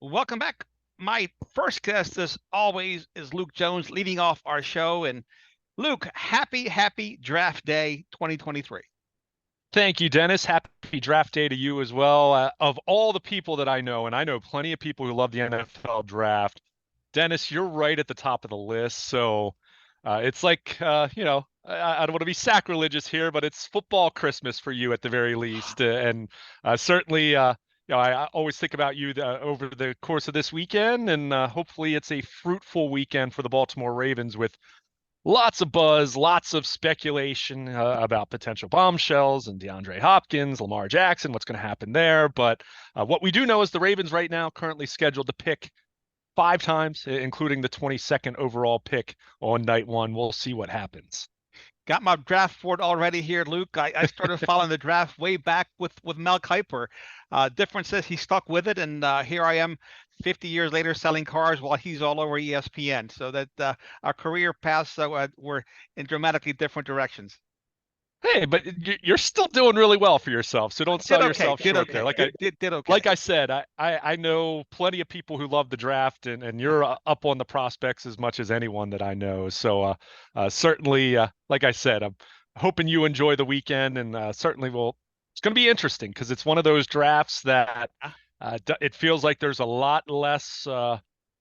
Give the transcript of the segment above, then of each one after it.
Welcome back. My first guest, as always, is Luke Jones, leading off our show. And Luke, happy draft day 2023. Thank you, Dennis. Happy draft day to you as well. Of all the people that I know, and I know plenty of people who love the NFL draft, Dennis, you're right at the top of the list. So it's like, I don't want to be sacrilegious here, but it's football Christmas for you at the very least. And certainly, I always think about you over the course of this weekend, and hopefully it's a fruitful weekend for the Baltimore Ravens with lots of buzz, lots of speculation about potential bombshells and DeAndre Hopkins, Lamar Jackson, what's going to happen there. But what we do know is the Ravens right now currently scheduled to pick five times, including the 22nd overall pick on night one. We'll see what happens. Got my draft board already here, Luke. I started following the draft way back with Mel Kiper. Difference is he stuck with it, and here I am 50 years later selling cars while he's all over ESPN. So that our career paths were in dramatically different directions. Hey, but you're still doing really well for yourself, so don't Did sell okay, yourself did short there. okay, did okay. Like I said, I know plenty of people who love the draft, and you're up on the prospects as much as anyone that I know. So certainly, like I said, I'm hoping you enjoy the weekend, and certainly will. It's going to be interesting because it's one of those drafts that it feels like there's a lot less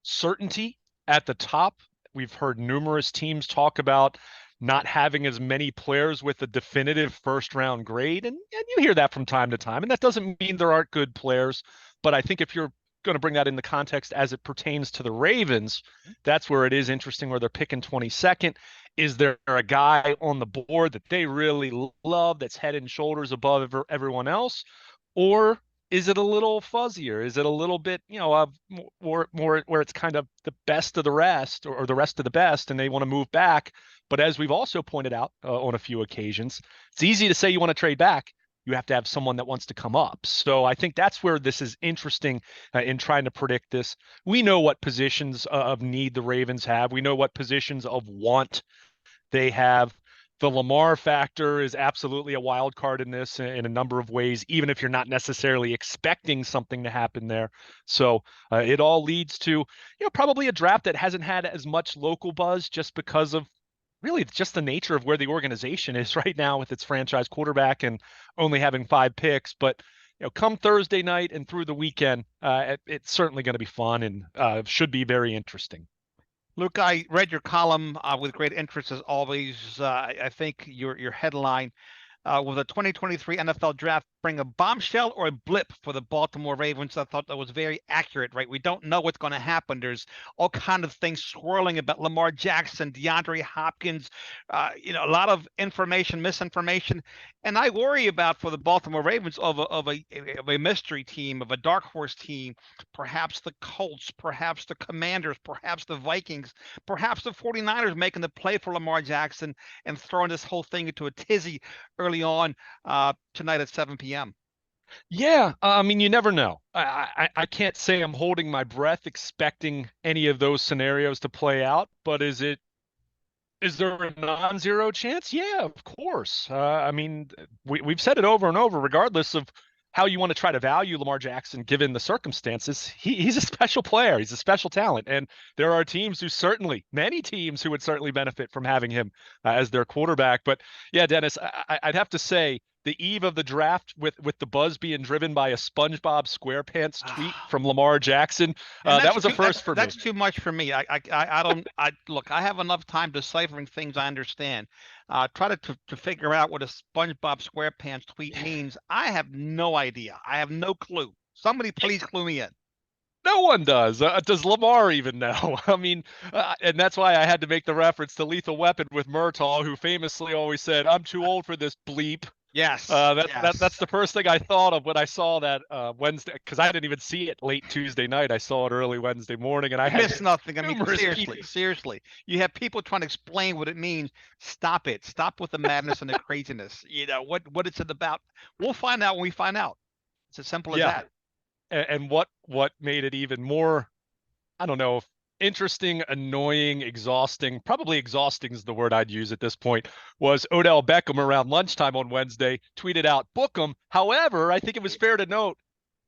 certainty at the top. We've heard numerous teams talk about not having as many players with a definitive first round grade. And you hear that from time to time. And that doesn't mean there aren't good players. But I think if you're going to bring that in the context as it pertains to the Ravens, that's where it is interesting where they're picking 22nd. Is there a guy on the board that they really love that's head and shoulders above everyone else? Or is it a little fuzzier? Is it a little bit, more where it's kind of the best of the rest or the rest of the best, and they want to move back? But as we've also pointed out on a few occasions, it's easy to say you want to trade back. You have to have someone that wants to come up. So I think that's where this is interesting in trying to predict this. We know what positions of need the Ravens have. We know what positions of want they have. The Lamar factor is absolutely a wild card in this in a number of ways, even if you're not necessarily expecting something to happen there. So it all leads to, probably a draft that hasn't had as much local buzz just because of really just the nature of where the organization is right now with its franchise quarterback and only having five picks. But come Thursday night and through the weekend, it's certainly going to be fun and should be very interesting. Luke, I read your column with great interest as always. I think your headline will the 2023 NFL Draft bring a bombshell or a blip for the Baltimore Ravens? I thought that was very accurate, right? We don't know what's going to happen. There's all kind of things swirling about Lamar Jackson, DeAndre Hopkins, a lot of information, misinformation. And I worry about for the Baltimore Ravens of a mystery team, of a dark horse team, perhaps the Colts, perhaps the Commanders, perhaps the Vikings, perhaps the 49ers making the play for Lamar Jackson and throwing this whole thing into a tizzy early on tonight at 7 p.m. Yeah, I mean, you never know. I can't say I'm holding my breath expecting any of those scenarios to play out, but is there a non-zero chance? Yeah, of course. I mean, we've said it over and over, regardless of how you want to try to value Lamar Jackson, given the circumstances, he's a special player. He's a special talent. And there are teams who certainly, many teams who would certainly benefit from having him as their quarterback. But yeah, Dennis, I'd have to say the eve of the draft with the buzz being driven by a SpongeBob SquarePants tweet from Lamar Jackson, And that that's was a too first for me. that's too much for me. I don't I look. I have enough time deciphering things I understand. Try to figure out what a SpongeBob SquarePants tweet means. I have no idea. I have no clue. Somebody please clue me in. No one does. Does Lamar even know? I mean, and that's why I had to make the reference to Lethal Weapon with Murtaugh, who famously always said, "I'm too old for this bleep." Yes, That's yes. the first thing I thought of when I saw that Wednesday, because I didn't even see it late Tuesday night. I saw it early Wednesday morning, and I You had miss nothing. I mean, numerous seriously, people. seriously. You have people trying to explain what it means. Stop it. Stop with the madness and the craziness. What it's about. We'll find out when we find out. It's as simple as Yeah, that. and what made it even more, I don't know, interesting, annoying, exhausting, probably exhausting is the word I'd use at this point, was Odell Beckham around lunchtime on Wednesday tweeted out, book him. However, I think it was fair to note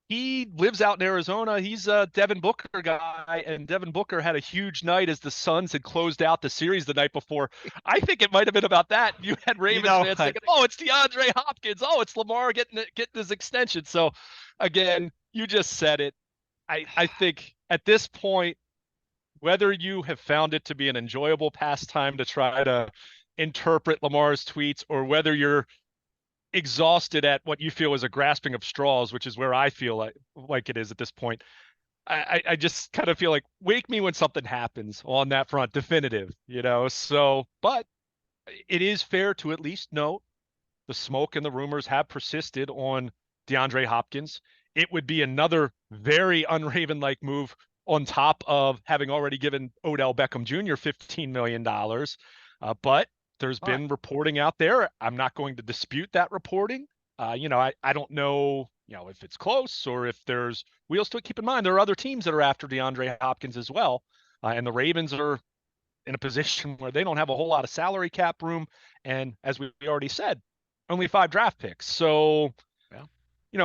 he lives out in Arizona. He's a Devin Booker guy, and Devin Booker had a huge night as the Suns had closed out the series the night before. I think it might have been about that. You had You Ravens know fans what? thinking, "Oh, it's DeAndre Hopkins. Oh, it's Lamar getting his extension." So, again, you just said it. I think at this point, whether you have found it to be an enjoyable pastime to try to interpret Lamar's tweets, or whether you're exhausted at what you feel is a grasping of straws, which is where I feel like it is at this point. I just kind of feel like wake me when something happens on that front, definitive, you know. So, but it is fair to at least note the smoke and the rumors have persisted on DeAndre Hopkins. It would be another very unraven like move on top of having already given Odell Beckham Jr. $15 million. But there's All right. been reporting out there. I'm not going to dispute that reporting. I don't know, if it's close or if there's wheels to it. Keep in mind, there are other teams that are after DeAndre Hopkins as well. And the Ravens are in a position where they don't have a whole lot of salary cap room. And as we already said, only 5 draft picks. So, Yeah.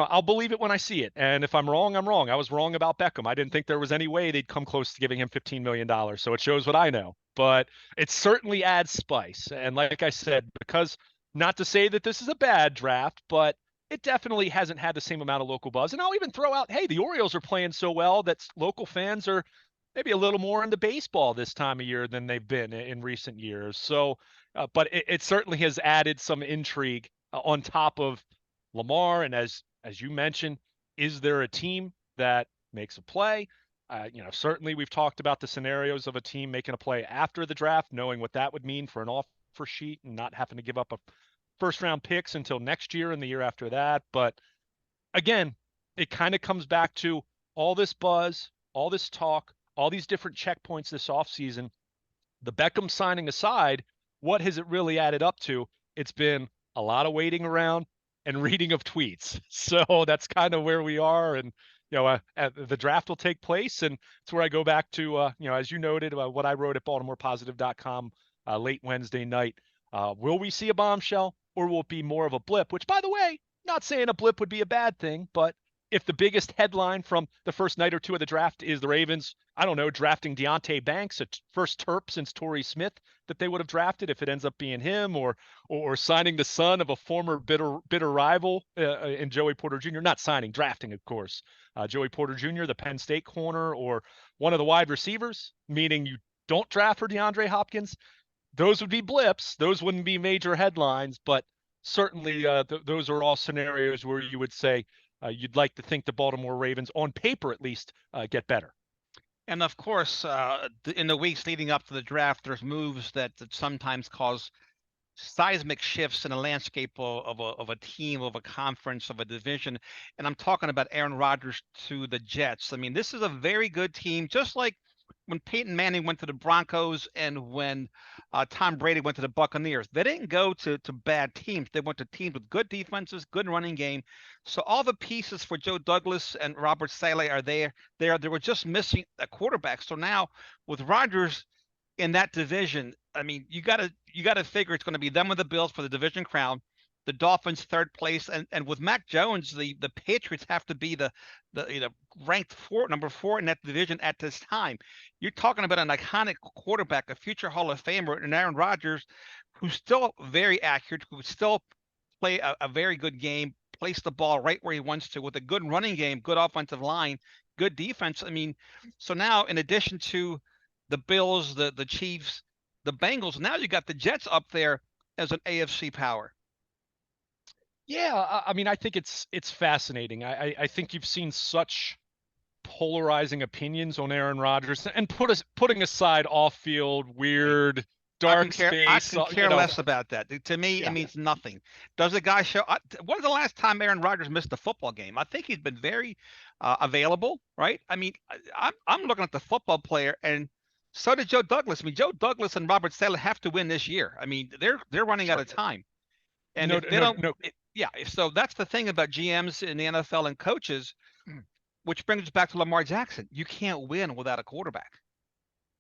I'll believe it when I see it. And if I'm wrong, I'm wrong. I was wrong about Beckham. I didn't think there was any way they'd come close to giving him $15 million. So it shows what I know. But it certainly adds spice. And like I said, because not to say that this is a bad draft, but it definitely hasn't had the same amount of local buzz. And I'll even throw out, hey, the Orioles are playing so well that local fans are maybe a little more into baseball this time of year than they've been in recent years. So, but it certainly has added some intrigue on top of Lamar. And as you mentioned, is there a team that makes a play? Certainly we've talked about the scenarios of a team making a play after the draft, knowing what that would mean for an offer sheet and not having to give up a first round picks until next year and the year after that. But again, it kind of comes back to all this buzz, all this talk, all these different checkpoints this offseason. The Beckham signing aside, what has it really added up to? It's been a lot of waiting around and reading of tweets. So that's kind of where we are. And, the draft will take place. And it's where I go back to, as you noted, what I wrote at BaltimorePositive.com late Wednesday night. Will we see a bombshell or will it be more of a blip? Which, by the way, not saying a blip would be a bad thing, but if the biggest headline from the first night or two of the draft is the Ravens, I don't know, drafting Deonte Banks, a first Terp since Torrey Smith that they would have drafted if it ends up being him, or signing the son of a former bitter rival in Joey Porter Jr. Not signing, drafting, of course. Joey Porter Jr., the Penn State corner, or one of the wide receivers, meaning you don't draft for DeAndre Hopkins. Those would be blips. Those wouldn't be major headlines, but certainly those are all scenarios where you would say you'd like to think the Baltimore Ravens, on paper at least, get better. And of course, in the weeks leading up to the draft, there's moves that sometimes cause seismic shifts in the landscape of a team, of a conference, of a division. And I'm talking about Aaron Rodgers to the Jets. I mean, this is a very good team, just like when Peyton Manning went to the Broncos and when Tom Brady went to the Buccaneers. They didn't go to bad teams. They went to teams with good defenses, good running game. So all the pieces for Joe Douglas and Robert Saleh are there. They were just missing a quarterback. So now with Rodgers in that division, I mean, you gotta figure it's going to be them with the Bills for the division crown, the Dolphins third place, and with Mac Jones, the Patriots have to be the ranked number 4 in that division at this time. You're talking about an iconic quarterback, a future Hall of Famer, and Aaron Rodgers, who's still very accurate, who still play a very good game, place the ball right where he wants to, with a good running game, good offensive line, good defense. I mean, so now in addition to the Bills, the Chiefs, the Bengals, now you got the Jets up there as an AFC power. Yeah, I mean, I think it's fascinating. I think you've seen such polarizing opinions on Aaron Rodgers, and putting aside off-field, Hey, weird, I dark can care. I space, can care less about that. To me, it yeah, means nothing. Does a guy show? When was the last time Aaron Rodgers missed a football game? I think he's been very available, right? I mean, I'm looking at the football player, and so did Joe Douglas. I mean, Joe Douglas and Robert Saleh have to win this year. I mean, they're running out sure. of time, and No, if they no, don't, no, yeah. So that's the thing about GMs in the NFL and coaches, which brings us back to Lamar Jackson. You can't win without a quarterback.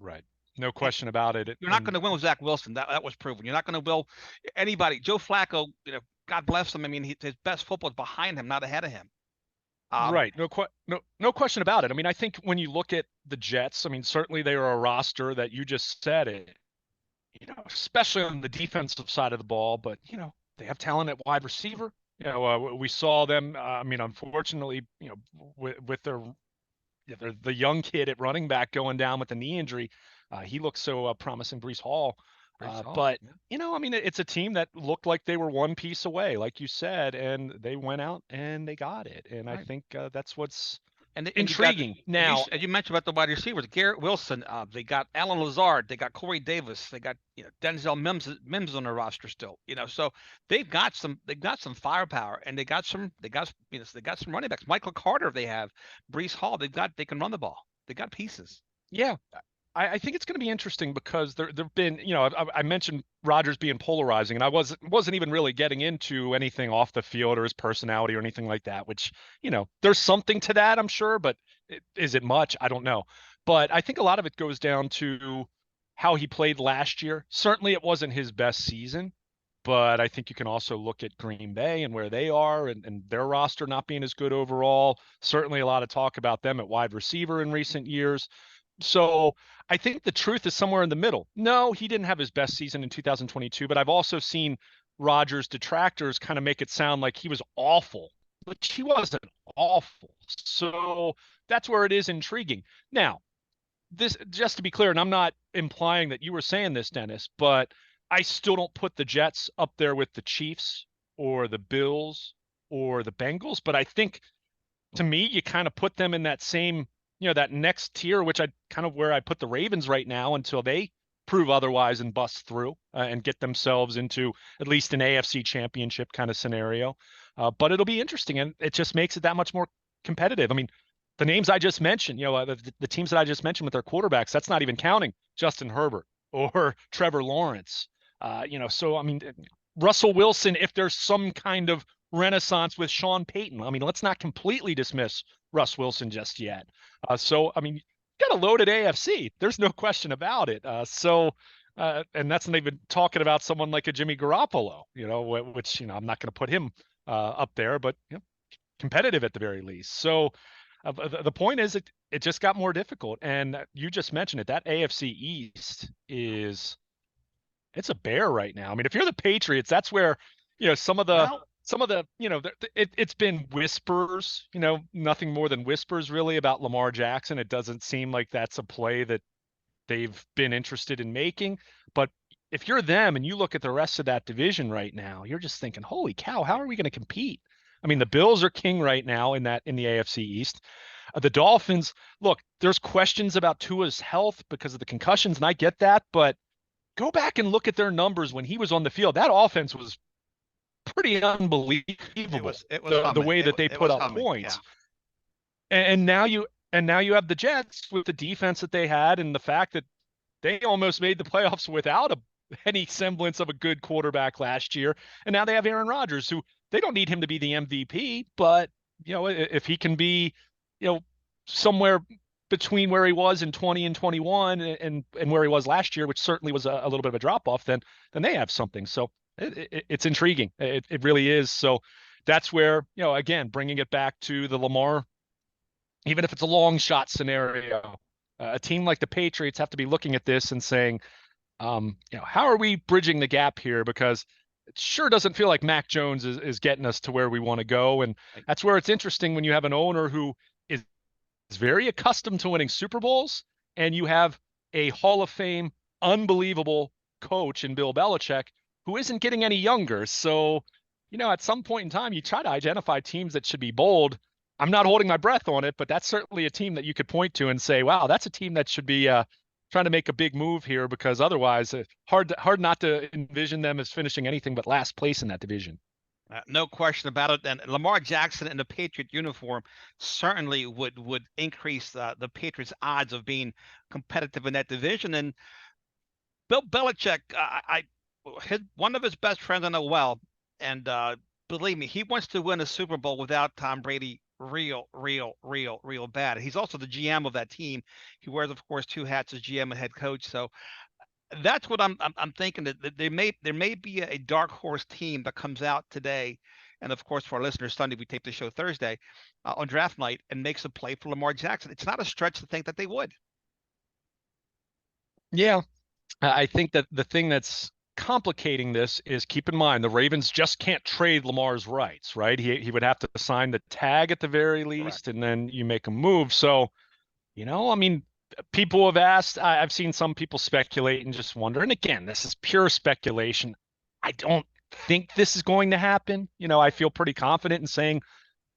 right. No And question about it. you're not going And to win with Zach Wilson. That was proven. You're not going to will anybody. Joe Flacco, God bless him. I mean, his best football is behind him, not ahead of him. Right. No question about it. I mean, I think when you look at the Jets, I mean, certainly they are a roster that you just said it, especially on the defensive side of the ball, but they have talent at wide receiver. We saw them. I mean, unfortunately, with the young kid at running back going down with the knee injury, he looks so promising, Brees Hall. But Yeah. I mean, it's a team that looked like they were one piece away, like you said, and they went out and they got it. And I Right. think that's what's And you got, intriguing. and Now, you mentioned about the wide receivers, Garrett Wilson. They got Alan Lazard. They got Corey Davis. They got Denzel Mims on their roster still. So they've got some firepower, and they got some running backs. Michael Carter. They have Brees Hall. They can run the ball. They got pieces. yeah, I think it's going to be interesting because there've been, I mentioned Rodgers being polarizing, and I wasn't even really getting into anything off the field or his personality or anything like that. Which, there's something to that, I'm sure, but is it much? I don't know. But I think a lot of it goes down to how he played last year. Certainly, it wasn't his best season, but I think you can also look at Green Bay and where they are and their roster not being as good overall. Certainly, a lot of talk about them at wide receiver in recent years. So I think the truth is somewhere in the middle. No, he didn't have his best season in 2022, but I've also seen Rodgers detractors kind of make it sound like he was awful, which he wasn't awful. So that's where it is intriguing. Now, this just to be clear, and I'm not implying that you were saying this, Dennis, but I still don't put the Jets up there with the Chiefs or the Bills or the Bengals, but I think to me, you kind of put them in that same, that next tier, which I kind of where I put the Ravens right now until they prove otherwise and bust through and get themselves into at least an AFC championship kind of scenario. But it'll be interesting, and it just makes it that much more competitive. I mean, the names I just mentioned, the teams that I just mentioned with their quarterbacks, that's not even counting Justin Herbert or Trevor Lawrence. So I mean, Russell Wilson, if there's some kind of renaissance with Sean Payton. I mean, let's not completely dismiss Russ Wilson just yet. So, I mean, got a loaded AFC. There's no question about it. And that's not even talking about someone like a Jimmy Garoppolo, which, I'm not going to put him up there, but competitive at the very least. So the point is it just got more difficult. And you just mentioned it. That AFC East it's a bear right now. I mean, if you're the Patriots, that's where, some of the Well, it's been whispers, nothing more than whispers really about Lamar Jackson. It doesn't seem like that's a play that they've been interested in making. But if you're them and you look at the rest of that division right now, you're just thinking, holy cow, how are we going to compete? I mean, the Bills are king right now in the AFC East. The Dolphins, look, there's questions about Tua's health because of the concussions, and I get that, but go back and look at their numbers when he was on the field. That offense was pretty unbelievable. it was The humming. way that they It put was up humming. Yeah. points. And now you have the Jets with the defense that they had and the fact that they almost made the playoffs without any semblance of a good quarterback last year. And now they have Aaron Rodgers, who they don't need him to be the MVP, but if he can be, somewhere between where he was in 20 and 21 and where he was last year, which certainly was a little bit of a drop off, then they have something. So it's intriguing. It really is. So that's where, again, bringing it back to the Lamar, even if it's a long shot scenario, a team like the Patriots have to be looking at this and saying, how are we bridging the gap here? Because it sure doesn't feel like Mac Jones is getting us to where we want to go. And that's where it's interesting when you have an owner who is very accustomed to winning Super Bowls, and you have a Hall of Fame, unbelievable coach in Bill Belichick who isn't getting any younger. So, at some point in time, you try to identify teams that should be bold. I'm not holding my breath on it, but that's certainly a team that you could point to and say, wow, that's a team that should be trying to make a big move here, because otherwise, hard not to envision them as finishing anything but last place in that division. No question about it. And Lamar Jackson in the Patriot uniform certainly would increase the Patriots' odds of being competitive in that division. And Bill Belichick, one of his best friends I know well, and believe me, he wants to win a Super Bowl without Tom Brady real bad. He's also the GM of that team. He wears, of course, two hats as GM and head coach. So that's what I'm thinking, that there may be a dark horse team that comes out today and of course for our listeners, Sunday, we tape the show Thursday on draft night, and makes a play for Lamar Jackson. It's not a stretch to think that they would. Yeah, I think that the thing that's complicating this is, keep in mind the Ravens just can't trade Lamar's rights, right? He would have to sign the tag at the very Correct. least, and then you make a move. So, I mean, people have asked, I've seen some people speculate and just wonder. And again, this is pure speculation. I don't think this is going to happen. I feel pretty confident in saying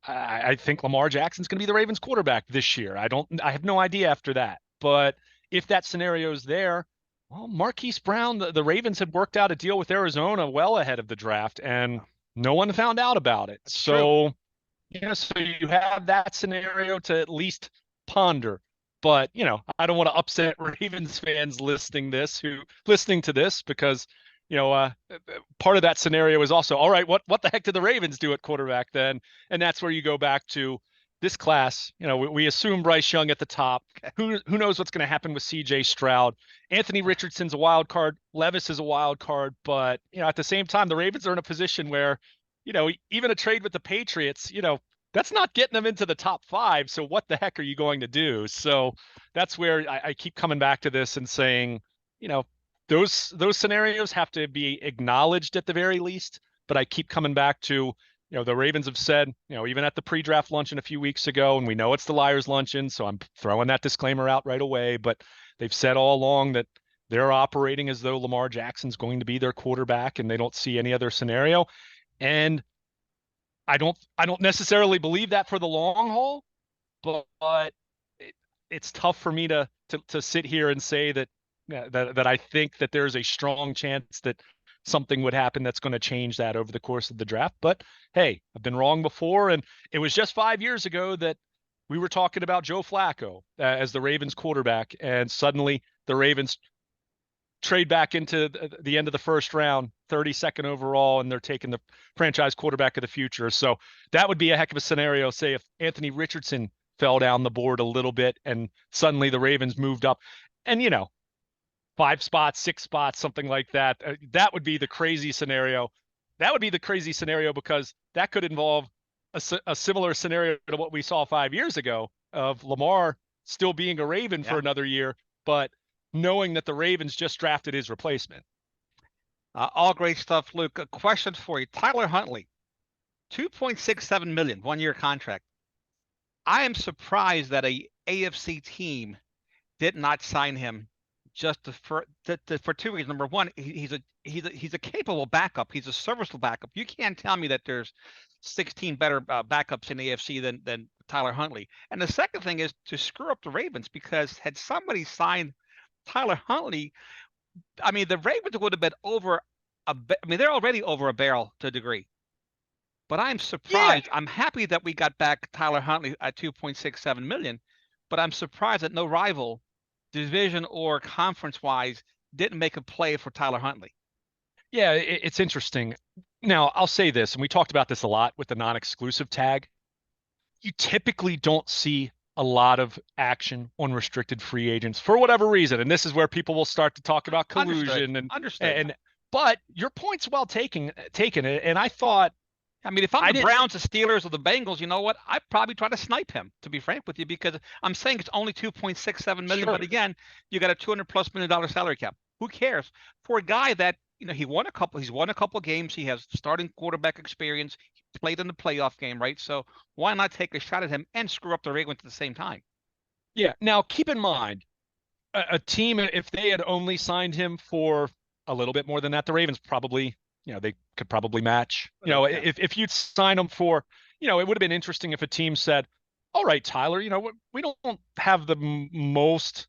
I think Lamar Jackson's going to be the Ravens quarterback this year. I have no idea after that. But if that scenario is there, well, Marquise Brown, the Ravens had worked out a deal with Arizona well ahead of the draft, and no one found out about it. That's true. So, so you have that scenario to at least ponder. But, I don't want to upset Ravens fans listening to this, because, part of that scenario is also, all right, what the heck did the Ravens do at quarterback then? And that's where you go back to this class. We assume Bryce Young at the top. Who knows what's going to happen with C.J. Stroud? Anthony Richardson's a wild card. Levis is a wild card. But, at the same time, the Ravens are in a position where, even a trade with the Patriots, that's not getting them into the top 5. So what the heck are you going to do? So that's where I keep coming back to this and saying, those scenarios have to be acknowledged at the very least. But I keep coming back to, the Ravens have said, even at the pre-draft luncheon a few weeks ago, and we know it's the Liars luncheon, so I'm throwing that disclaimer out right away, but they've said all along that they're operating as though Lamar Jackson's going to be their quarterback, and they don't see any other scenario. And I don't necessarily believe that for the long haul, but it's tough for me to sit here and say that I think that there's a strong chance that something would happen that's going to change that over the course of the draft. But hey, I've been wrong before, and it was just 5 years ago that we were talking about Joe Flacco as the Ravens quarterback, and suddenly the Ravens trade back into the end of the first round, 32nd overall, and they're taking the franchise quarterback of the future. So that would be a heck of a scenario, say, if Anthony Richardson fell down the board a little bit and suddenly the Ravens moved up and, 5 spots, 6 spots, something like that. That would be the crazy scenario. That would be the crazy scenario, because that could involve a similar scenario to what we saw 5 years ago of Lamar still being a Raven for another year, but knowing that the Ravens just drafted his replacement. All great stuff, Luke. A question for you. Tyler Huntley, $2.67 million, 1-year contract. I am surprised that a AFC team did not sign him just for 2 reasons. Number one, he's a capable backup. He's a serviceable backup. You can't tell me that there's 16 better backups in the AFC than Tyler Huntley. And the second thing is to screw up the Ravens, because had somebody signed Tyler Huntley, I mean, the Ravens would have been they're already over a barrel to a degree. But I'm surprised. I'm happy that we got back Tyler Huntley at 2.67 million, but I'm surprised that no rival, division or conference wise, didn't make a play for Tyler Huntley. Yeah, it's interesting. Now, I'll say this, and we talked about this a lot with the non-exclusive tag. You typically don't see a lot of action on restricted free agents for whatever reason. And this is where people will start to talk about collusion. Understood. But your point's well taken. And I thought, I mean, if I'm the Browns, the Steelers, or the Bengals, you know what? I'd probably try to snipe him, to be frank with you, because I'm saying it's only 2.67 million. Sure. But again, you got a $200+ million salary cap. Who cares? For a guy that, he's won a couple games. He has starting quarterback experience. He played in the playoff game, right? So why not take a shot at him and screw up the Ravens at the same time? Yeah. Now, keep in mind, a team, if they had only signed him for a little bit more than that, the Ravens probably, they could probably match. If you'd sign them for, it would have been interesting if a team said, all right, Tyler, we don't have the most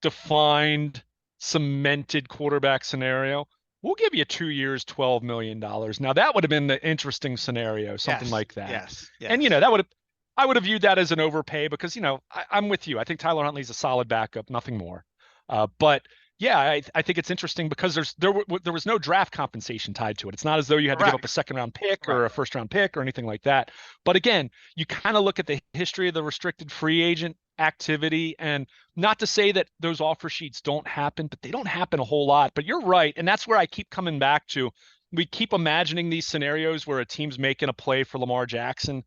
defined, cemented quarterback scenario. We'll give you 2 years, $12 million. Now, that would have been the interesting scenario, something like that. Yes. And, I would have viewed that as an overpay, because, I'm with you. I think Tyler Huntley's a solid backup, nothing more. But yeah, I think it's interesting because there was no draft compensation tied to it. It's not as though you had to give up a second-round pick or a first-round pick or anything like that. But again, you kind of look at the history of the restricted free agent activity, and not to say that those offer sheets don't happen, but they don't happen a whole lot. But you're right, and that's where I keep coming back to, we keep imagining these scenarios where a team's making a play for Lamar Jackson,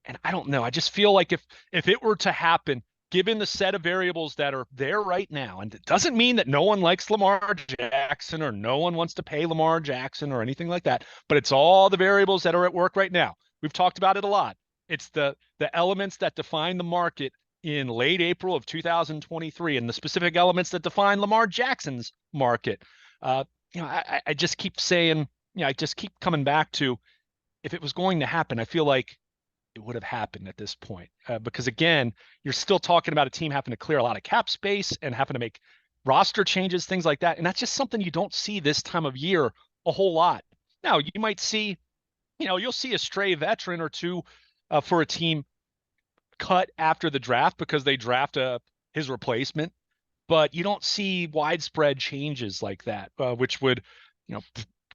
and I don't know. I just feel like if it were to happen, given the set of variables that are there right now, and it doesn't mean that no one likes Lamar Jackson or no one wants to pay Lamar Jackson or anything like that, but it's all the variables that are at work right now. We've talked about it a lot. It's the elements that define the market in late April of 2023 and the specific elements that define Lamar Jackson's market. Uh, I just keep saying, I just keep coming back to if it was going to happen, I feel like it would have happened at this point. Because again, you're still talking about a team having to clear a lot of cap space and having to make roster changes, things like that. And that's just something you don't see this time of year a whole lot. Now, you might see, you'll see a stray veteran or two for a team cut after the draft because they draft his replacement, but you don't see widespread changes like that, which would, you know,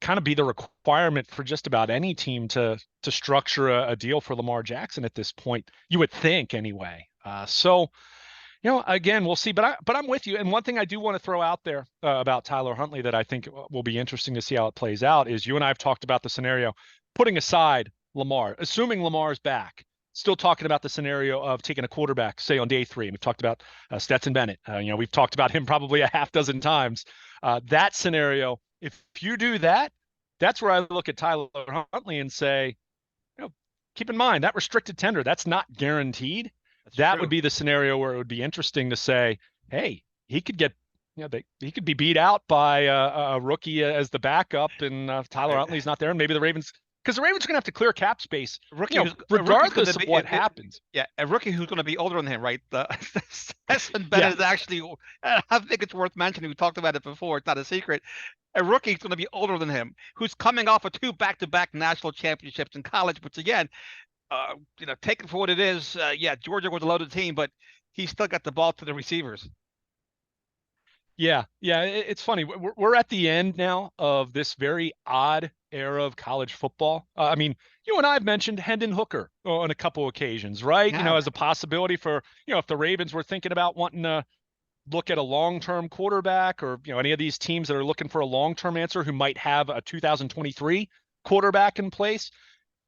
kind of be the requirement for just about any team to structure a deal for Lamar Jackson at this point. You would think anyway. So again, we'll see. But I'm with you. And one thing I do want to throw out there about Tyler Huntley that I think will be interesting to see how it plays out is you and I have talked about the scenario, putting aside Lamar, assuming Lamar's back. Still talking about the scenario of taking a quarterback, say on day 3. And we've talked about Stetson Bennett. We've talked about him probably a half dozen times. That scenario, if you do that, that's where I look at Tyler Huntley and say, keep in mind that restricted tender, that's not guaranteed. That would be the scenario where it would be interesting to say, hey, he could get, he could be beat out by a rookie as the backup, and Tyler Huntley's not there, and maybe the Ravens. Because the Ravens are going to have to clear cap space, regardless of what happens. Yeah, a rookie who's going to be older than him, right? Stetson Bennett is actually, I think it's worth mentioning. We talked about it before. It's not a secret. A rookie is going to be older than him, who's coming off of 2 back-to-back national championships in college, which again, take it for what it is. Georgia was a loaded team, but he still got the ball to the receivers. Yeah, it's funny. We're at the end now of this very odd era of college football. I mean, you and I have mentioned Hendon Hooker on a couple occasions, right? Yeah. As a possibility for, if the Ravens were thinking about wanting to look at a long-term quarterback, or, any of these teams that are looking for a long-term answer who might have a 2023 quarterback in place.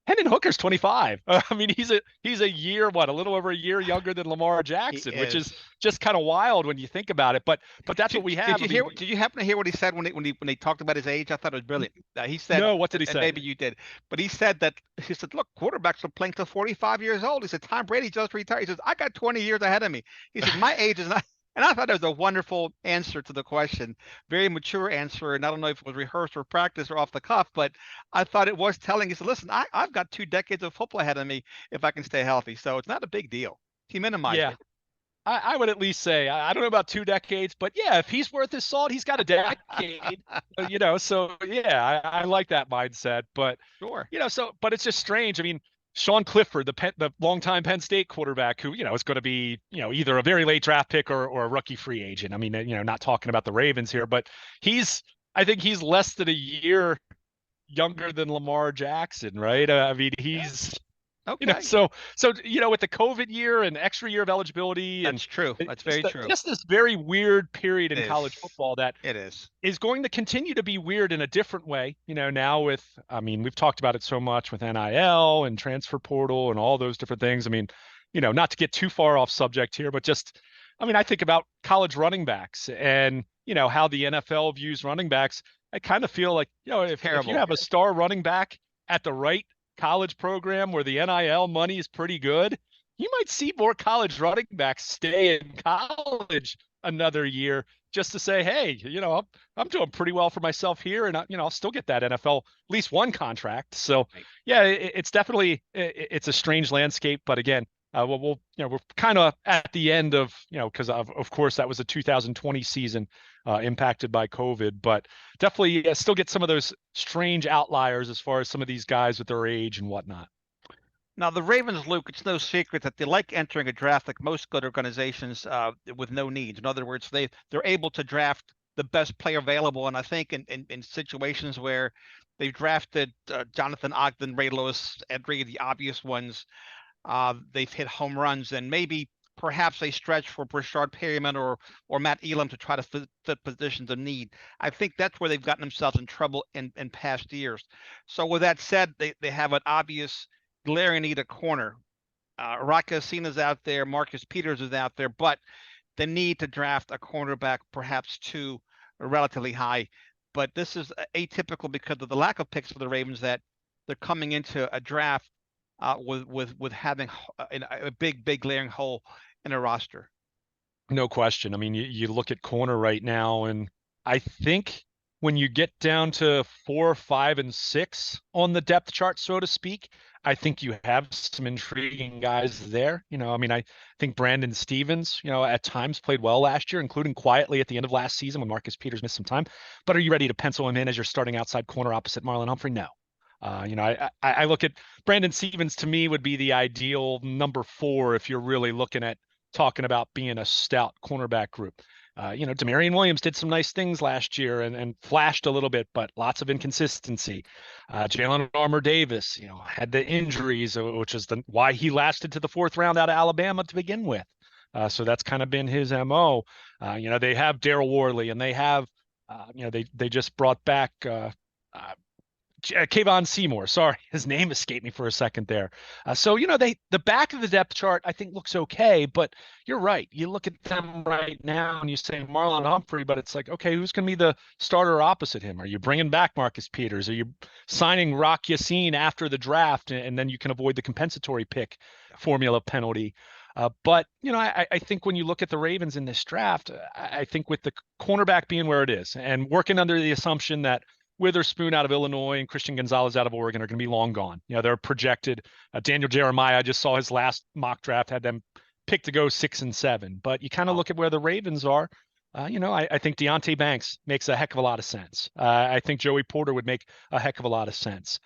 Hendon Hooker's 25. I mean, he's a year, a little over a year younger than Lamar Jackson, which is just kind of wild when you think about it. But that's what we have. Did you happen to hear what he said when they talked about his age? I thought it was brilliant. He said, no, what did he say? Maybe you did, but he said, look, quarterbacks are playing till 45 years old. He said, Tom Brady just retired. He says, I got 20 years ahead of me. He said, my age is not. And I thought it was a wonderful answer to the question, very mature answer. And I don't know if it was rehearsed or practiced or off the cuff, but I thought it was telling. He said, listen, I've got 2 decades of football ahead of me if I can stay healthy. So it's not a big deal. He minimized it. I would at least say, I don't know about 2 decades, but yeah, if he's worth his salt, he's got a decade, so yeah, I like that mindset, but sure. But it's just strange. I mean, Sean Clifford, the longtime Penn State quarterback who, is going to be, either a very late draft pick or a rookie free agent. I mean, not talking about the Ravens here, but I think he's less than a year younger than Lamar Jackson, right? I mean, he's, okay. So with the COVID year and extra year of eligibility, that's true. That's very true. Just this very weird period in college football that it is going to continue to be weird in a different way. Now with, I mean, we've talked about it so much with NIL and transfer portal and all those different things. I mean, not to get too far off subject here, but just, I mean, I think about college running backs and how the NFL views running backs. I kind of feel like, if you have a star running back at the right college program where the NIL money is pretty good, you might see more college running backs stay in college another year just to say, hey, I'm doing pretty well for myself here, and I'll still get that NFL at least one contract. So yeah, it's definitely it's a strange landscape, but again, we're kind of at the end of, because of course that was a 2020 season impacted by COVID, but definitely still get some of those strange outliers as far as some of these guys with their age and whatnot. Now, the Ravens, Luke, it's no secret that they like entering a draft like most good organizations with no needs. In other words, they're able to draft the best player available. And I think in situations where they've drafted Jonathan Ogden, Ray Lewis, Ed Reed, the obvious ones, they've hit home runs. And maybe perhaps a stretch for Brashard Perryman or Matt Elam to try to fit positions of need. I think that's where they've gotten themselves in trouble in past years. So with that said, they have an obvious glaring need at corner. Rock Yasina's out there, Marcus Peters is out there, but the need to draft a cornerback, perhaps two, relatively high. But this is atypical because of the lack of picks for the Ravens, that they're coming into a draft with having a big glaring hole in a roster. No question. I mean, you look at corner right now, and I think when you get down to 4, 5, and 6 on the depth chart, so to speak, I think you have some intriguing guys there. I mean, I think Brandon Stevens, at times played well last year, including quietly at the end of last season when Marcus Peters missed some time. But are you ready to pencil him in as your starting outside corner opposite Marlon Humphrey? No. I look at Brandon Stevens, to me, would be the ideal number 4 if you're really looking at talking about being a stout cornerback group. Demarion Williams did some nice things last year and flashed a little bit, but lots of inconsistency. Jalen Armour-Davis, had the injuries, which is why he lasted to the 4th round out of Alabama to begin with. So that's kind of been his MO. They have Daryl Worley, and they have, they just brought back Kayvon Seymour. Sorry, his name escaped me for a second there. So the back of the depth chart I think looks okay, but you're right. You look at them right now and you say Marlon Humphrey, but it's like, okay, who's going to be the starter opposite him? Are you bringing back Marcus Peters? Are you signing Rock Yassin after the draft, and then you can avoid the compensatory pick formula penalty? But I think when you look at the Ravens in this draft, I think with the cornerback being where it is and working under the assumption that Witherspoon out of Illinois and Christian Gonzalez out of Oregon are going to be long gone. They're projected. Daniel Jeremiah, I just saw his last mock draft, had them picked to go 6 and 7. But you kind of look at where the Ravens are. I think Deonte Banks makes a heck of a lot of sense. I think Joey Porter would make a heck of a lot of sense.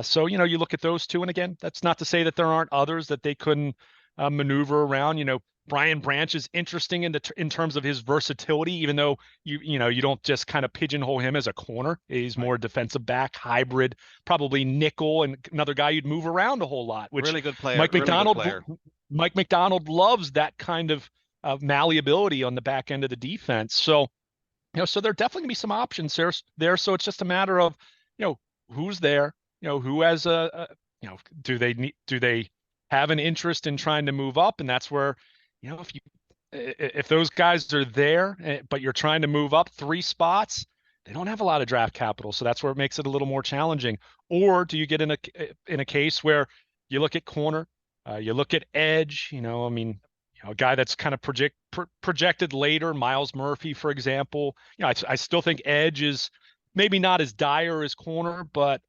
So you look at those two, and again, that's not to say that there aren't others that they couldn't maneuver around. Brian Branch is interesting in terms of his versatility, even though you don't just kind of pigeonhole him as a corner. He's more defensive back, hybrid, probably nickel, and another guy you'd move around a whole lot. Which really good player. Mike really McDonald, good player. Mike McDonald loves that kind of malleability on the back end of the defense. So so there are definitely gonna be some options there. So it's just a matter of who's there, who has do they have an interest in trying to move up, and that's where if those guys are there, but you're trying to move up 3 spots, they don't have a lot of draft capital. So that's where it makes it a little more challenging. Or do you get in a case where you look at corner, you look at edge, a guy that's kind of projected later, Miles Murphy, for example. I still think edge is maybe not as dire as corner, but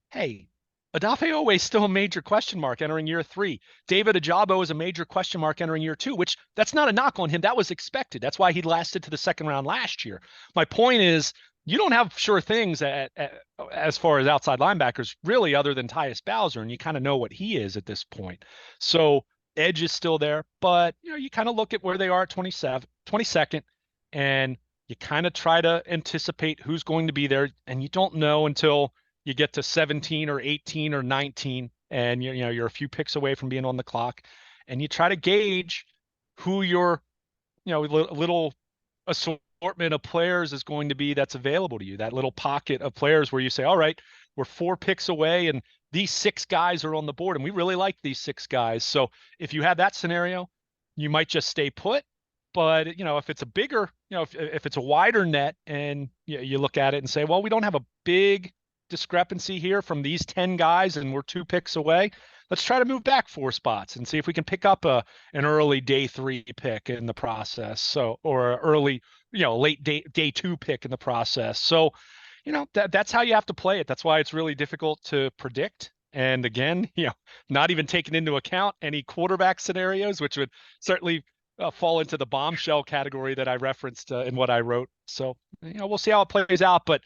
hey, Odafe Owe is still a major question mark entering year 3. David Ajabo is a major question mark entering year 2, which that's not a knock on him. That was expected. That's why he lasted to the 2nd round last year. My point is, you don't have sure things as far as outside linebackers, really, other than Tyus Bowser, and you kind of know what he is at this point. So edge is still there, but you kind of look at where they are at 22nd, and you kind of try to anticipate who's going to be there, and you don't know until you get to 17 or 18 or 19, and you're a few picks away from being on the clock, and you try to gauge who your little assortment of players is going to be that's available to you. That little pocket of players where you say, all right, we're 4 picks away, and these 6 guys are on the board, and we really like these 6 guys. So if you have that scenario, you might just stay put. But if it's a bigger, if it's a wider net, and you look at it and say, well, we don't have a big discrepancy here from these 10 guys and we're 2 picks away, let's try to move back 4 spots and see if we can pick up an early day 3 pick in the process. So, or early, late day 2 pick in the process. So, that's how you have to play it. That's why it's really difficult to predict. And again, not even taking into account any quarterback scenarios, which would certainly fall into the bombshell category that I referenced in what I wrote. So, we'll see how it plays out. But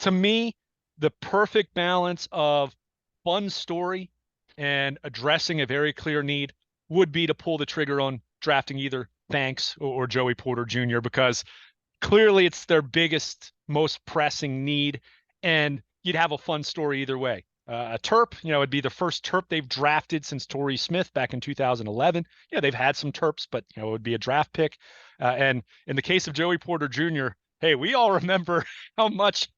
to me, the perfect balance of fun story and addressing a very clear need would be to pull the trigger on drafting either Banks or Joey Porter Jr., because clearly it's their biggest, most pressing need, and you'd have a fun story either way. a Terp. It'd be the first Terp they've drafted since Torrey Smith back in 2011. They've had some Terps, but it would be a draft pick. And in the case of Joey Porter Jr., hey, we all remember how much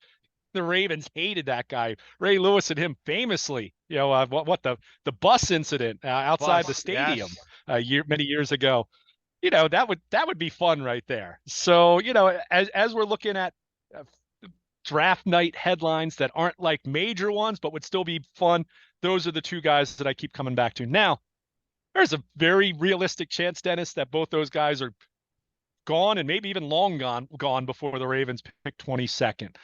the Ravens hated that guy. Ray Lewis and him famously, the bus incident outside the Plus, stadium yes. many years ago. That would be fun right there. So as we're looking at uh, draft night headlines that aren't like major ones, but would still be fun, those are the two guys that I keep coming back to. Now, there's a very realistic chance, Dennis, that both those guys are gone and maybe even long gone before the Ravens pick 22nd.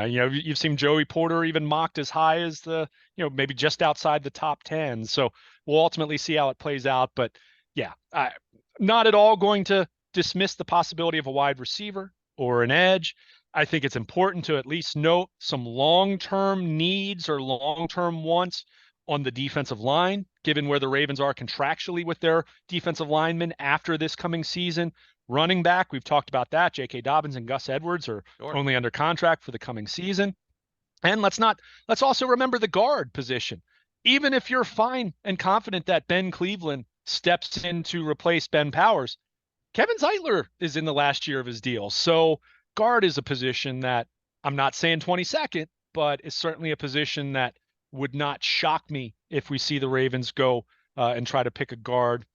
You've seen Joey Porter even mocked as high as maybe just outside the top 10. So we'll ultimately see how it plays out. But yeah, not at all going to dismiss the possibility of a wide receiver or an edge. I think it's important to at least note some long-term needs or long-term wants on the defensive line, given where the Ravens are contractually with their defensive linemen after this coming season. Running back, we've talked about that. J.K. Dobbins and Gus Edwards are Sure. only under contract for the coming season. And let's also remember the guard position. Even if you're fine and confident that Ben Cleveland steps in to replace Ben Powers, Kevin Zeitler is in the last year of his deal. So guard is a position that I'm not saying 22nd, but is certainly a position that would not shock me if we see the Ravens go and try to pick a guard.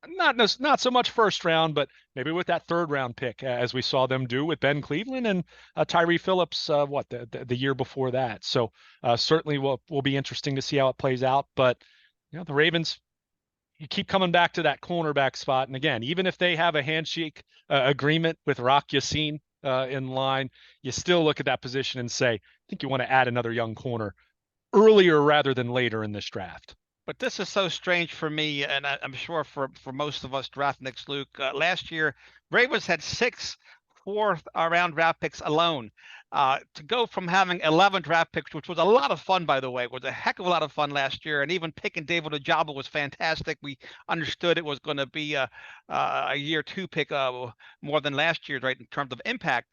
Not so much first round, but maybe with that third round pick, as we saw them do with Ben Cleveland and Tyree Phillips, the year before that. So certainly will be interesting to see how it plays out. But the Ravens, you keep coming back to that cornerback spot, and again, even if they have a handshake agreement with Rock Yassin in line, you still look at that position and say, I think you want to add another young corner earlier rather than later in this draft. But this is so strange for me, and I'm sure for most of us draftniks, Luke. Last year, Ravens had 6 fourth round draft picks alone. To go from having 11 draft picks, which was a lot of fun, by the way, was a heck of a lot of fun last year, and even picking David Ojabo was fantastic. We understood it was going to be a year two pick more than last year, right, in terms of impact.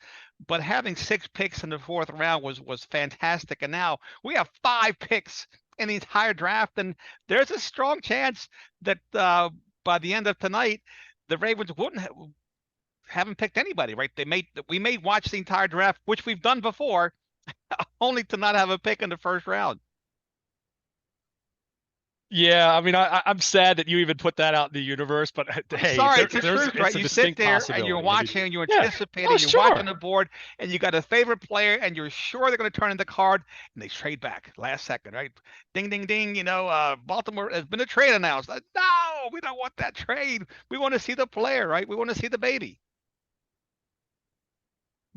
But having 6 picks in the fourth round was fantastic, and now we have 5 picks in the entire draft, and there's a strong chance that by the end of tonight, the Ravens haven't picked anybody. Right? We may watch the entire draft, which we've done before, only to not have a pick in the first round. Yeah, I mean, I'm sad that you even put that out in the universe, but hey, Sorry, it's the truth, right? it's a You sit distinct there and you're possibility. I mean, watching, you're yeah, oh anticipating, you're watching sure. the board, and you got a favorite player, and you're sure they're going to turn in the card, and they trade back last second, right? Ding, ding, ding. Baltimore has been a trade announced. No, we don't want that trade. We want to see the player, right? We want to see the baby.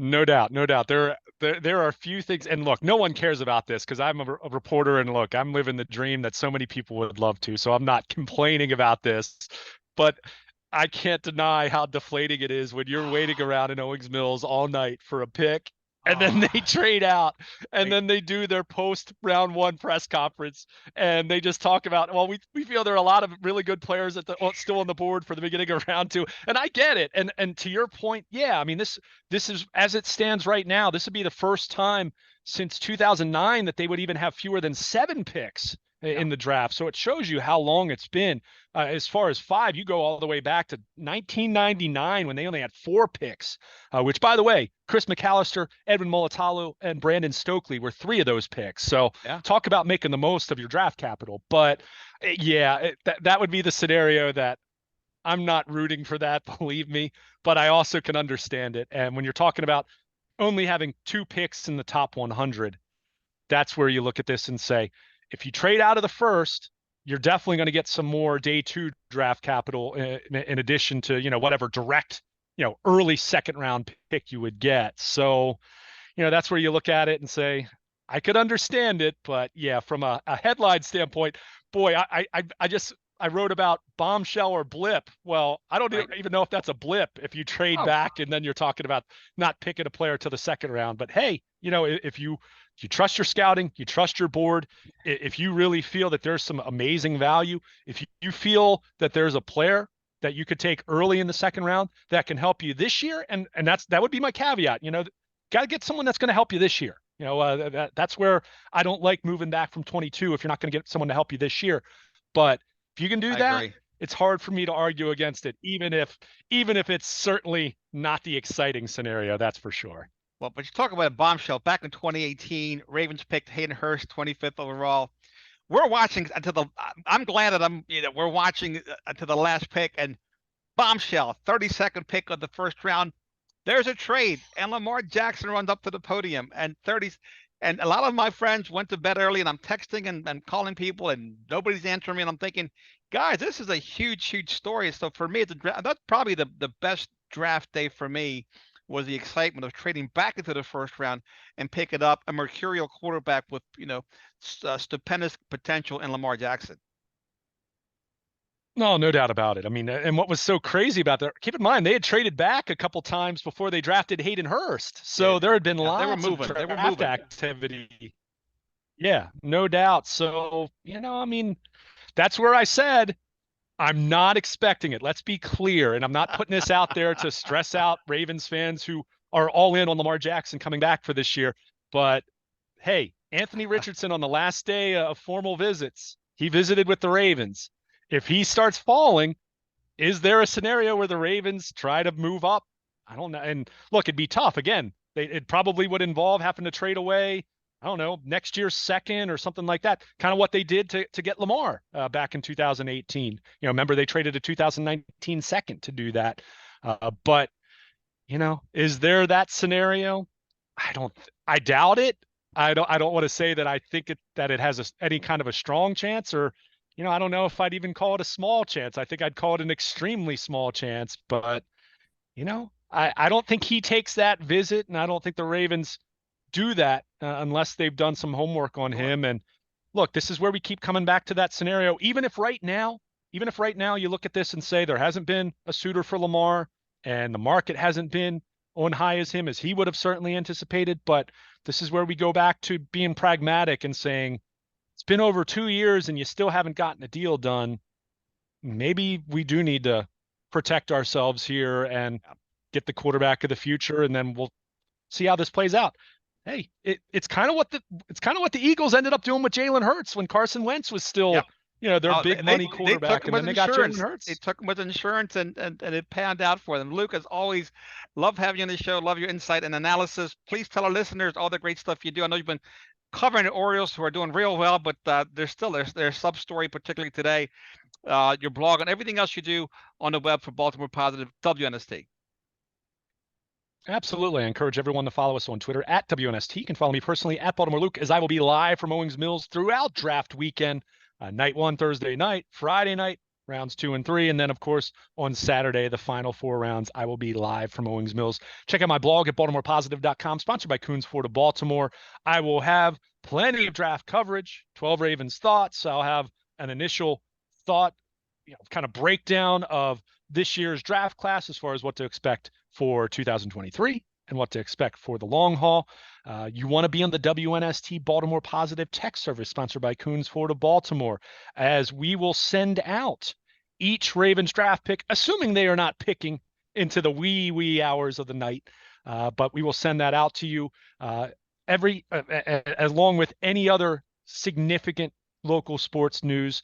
No doubt, no doubt. There are a few things, and look, no one cares about this because I'm a reporter, and look, I'm living the dream that so many people would love to. So I'm not complaining about this, but I can't deny how deflating it is when you're waiting around in Owings Mills all night for a pick, and then they Oh, trade out, and right. then they do their post round one press conference, and they just talk about, well, we feel there are a lot of really good players still on the board for the beginning of round two, and I get it, and to your point, yeah, I mean this is, as it stands right now, this would be the first time since 2009 that they would even have fewer than 7 picks Yeah. in the draft. So it shows you how long it's been. As far as 5, you go all the way back to 1999 when they only had 4 picks, which, by the way, Chris McAllister, Edwin Molitalo, and Brandon Stokely were 3 of those picks. So Yeah. talk about making the most of your draft capital. But yeah, that would be the scenario that I'm not rooting for that, believe me, but I also can understand it. And when you're talking about only having 2 picks in the top 100, that's where you look at this and say, if you trade out of the first, you're definitely going to get some more day 2 draft capital in addition to, whatever direct, early second round pick you would get. So, that's where you look at it and say, I could understand it, but yeah, from a headline standpoint, boy, I wrote about bombshell or blip. Well, I don't Right. even know if that's a blip if you trade Oh, back and then you're talking about not picking a player to the second round. But hey, if you trust your scouting, you trust your board, if you really feel that there's some amazing value, if you feel that there's a player that you could take early in the second round that can help you this year, and that would be my caveat, got to get someone that's going to help you this year. That's where I don't like moving back from 22 if you're not going to get someone to help you this year. But if you can do I that, agree. it's hard for me to argue against it, even if it's certainly not the exciting scenario, that's for sure. Well, but you talk about a bombshell. Back in 2018, Ravens picked Hayden Hurst, 25th overall. We're watching until the. I'm glad that we're watching until the last pick, and bombshell, 32nd pick of the first round. There's a trade, and Lamar Jackson runs up to the podium, and 30, and a lot of my friends went to bed early, and I'm texting and calling people, and nobody's answering me, and I'm thinking, guys, this is a huge, huge story. So for me, that's probably the best draft day for me was the excitement of trading back into the first round and picking up a mercurial quarterback with stupendous potential in Lamar Jackson. No, no doubt about it. I mean, and what was so crazy about that, keep in mind, they had traded back a couple times before they drafted Hayden Hurst. So Did there had been yeah, they were lots of moving. They were draft moving. activity. Yeah, no doubt. So, I mean, that's where I said I'm not expecting it. Let's be clear. And I'm not putting this out there to stress out Ravens fans who are all in on Lamar Jackson coming back for this year. But hey, Anthony Richardson on the last day of formal visits, he visited with the Ravens. If he starts falling, is there a scenario where the Ravens try to move up? I don't know. And look, it'd be tough. Again, it probably would involve having to trade away, I don't know, next year's second or something like that. Kind of what they did to get Lamar back in 2018. Remember they traded a 2019 second to do that. But is there that scenario? I doubt it. I don't want to say that I think that it has any kind of a strong chance, or I don't know if I'd even call it a small chance. I think I'd call it an extremely small chance, but I don't think he takes that visit, and I don't think the Ravens do that unless they've done some homework on Sure. him. And look, this is where we keep coming back to that scenario. Even if right now you look at this and say there hasn't been a suitor for Lamar and the market hasn't been on high as him as he would have certainly anticipated, but this is where we go back to being pragmatic and saying it's been over 2 years and you still haven't gotten a deal done. Maybe we do need to protect ourselves here and get the quarterback of the future, and then we'll see how this plays out. Hey, it's kind of what the Eagles ended up doing with Jalen Hurts when Carson Wentz was still, Yep. their Oh, big they money they took quarterback, him and with then they got Jalen insurance. They Hurts. took him with insurance, and it panned out for them. Luke, as always, love having you on the show. Love your insight and analysis. Please tell our listeners all the great stuff you do. I know you've been covering the Orioles, who are doing real well, but there's still their sub story, particularly today. Your blog and everything else you do on the web for Baltimore Positive WNST. Absolutely. I encourage everyone to follow us on Twitter at WNST. You can follow me personally at Baltimore Luke, as I will be live from Owings Mills throughout draft weekend. Night one, Thursday night, Friday night, rounds 2 and 3. And then, of course, on Saturday, the final 4 rounds, I will be live from Owings Mills. Check out my blog at BaltimorePositive.com, sponsored by Coons Ford of Baltimore. I will have plenty of draft coverage, 12 Ravens thoughts. I'll have an initial thought, kind of breakdown of this year's draft class as far as what to expect for 2023 and what to expect for the long haul. You want to be on the WNST Baltimore Positive Text Service, sponsored by Coons Ford of Baltimore, as we will send out each Ravens draft pick, assuming they are not picking into the wee hours of the night. But we will send that out to you along with any other significant local sports news.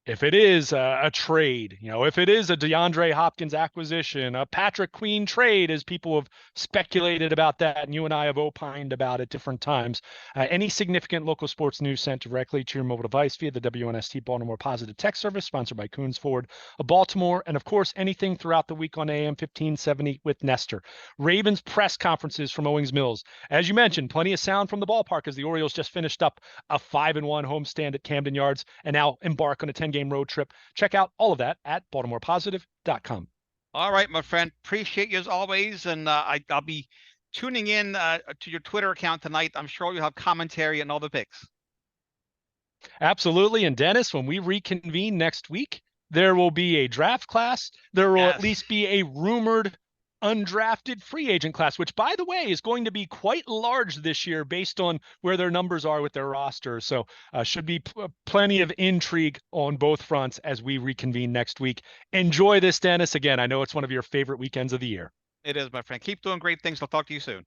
If it is a trade, if it is a DeAndre Hopkins acquisition, a Patrick Queen trade, as people have speculated about that, and you and I have opined about at different times, any significant local sports news sent directly to your mobile device via the WNST Baltimore Positive Text Service, sponsored by Coons Ford of Baltimore, and of course, anything throughout the week on AM 1570 with Nestor. Ravens press conferences from Owings Mills. As you mentioned, plenty of sound from the ballpark as the Orioles just finished up a 5-1 homestand at Camden Yards and now embark on a 10-game road trip. Check out all of that at BaltimorePositive.com. All right, my friend. Appreciate you as always, and I'll be tuning in to your Twitter account tonight. I'm sure you'll have commentary and all the picks. Absolutely. And Dennis, when we reconvene next week, there will be a draft class. There will at Yes. least be a rumored undrafted free agent class, which, by the way, is going to be quite large this year based on where their numbers are with their roster. So should be plenty of intrigue on both fronts as we reconvene next week. Enjoy this, Dennis. Again, I know it's one of your favorite weekends of the year. It is, my friend. Keep doing great things. I'll talk to you soon.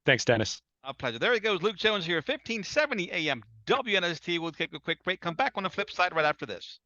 Thanks, Dennis. A pleasure. There he goes, Luke Jones here, 1570 AM WNST. We'll take a quick break. Come back on the flip side right after this.